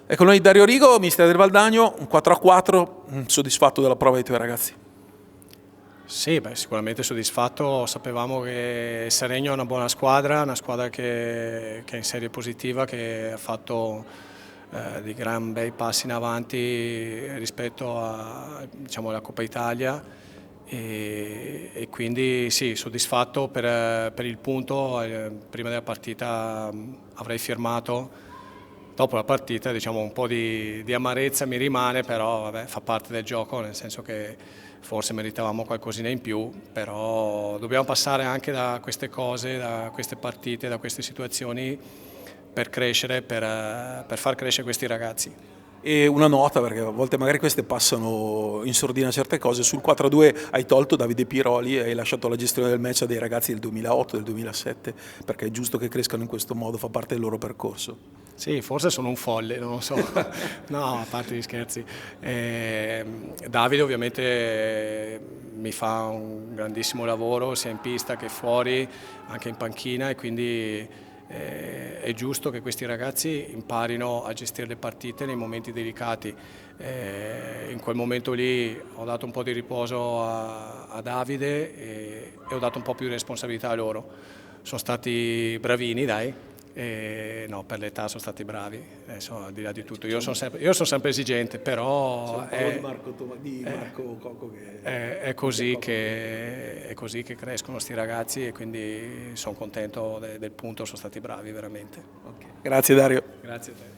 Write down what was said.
È con noi Dario Rigo, mister del Valdagno, un 4-4, soddisfatto della prova dei tuoi ragazzi? Sì, sicuramente soddisfatto. Sapevamo che Seregno è una buona squadra, una squadra che è in serie positiva, che ha fatto dei gran bei passi in avanti rispetto diciamo, alla Coppa Italia e quindi sì, soddisfatto per il punto. Prima della partita avrei firmato. Dopo la partita diciamo un po' di amarezza mi rimane, però vabbè, fa parte del gioco, nel senso che forse meritavamo qualcosina in più, però dobbiamo passare anche da queste cose, da queste partite, da queste situazioni per crescere, per far crescere questi ragazzi. E una nota, perché a volte magari queste passano in sordina certe cose, sul 4-2 hai tolto Davide Piroli e hai lasciato la gestione del match a dei ragazzi del 2008, del 2007, perché è giusto che crescano in questo modo, fa parte del loro percorso. Sì, forse sono un folle, non lo so. No, a parte gli scherzi. Davide ovviamente mi fa un grandissimo lavoro sia in pista che fuori, anche in panchina, e quindi è giusto che questi ragazzi imparino a gestire le partite nei momenti delicati. In quel momento lì ho dato un po' di riposo a Davide e ho dato un po' più di responsabilità a loro. Sono stati bravini, dai. No, per l'età sono stati bravi, adesso al di là di tutto, io sono sempre esigente, però Marco Cocco che è così è così che crescono sti ragazzi e quindi sono contento del punto, sono stati bravi veramente. Grazie Dario. Grazie a te.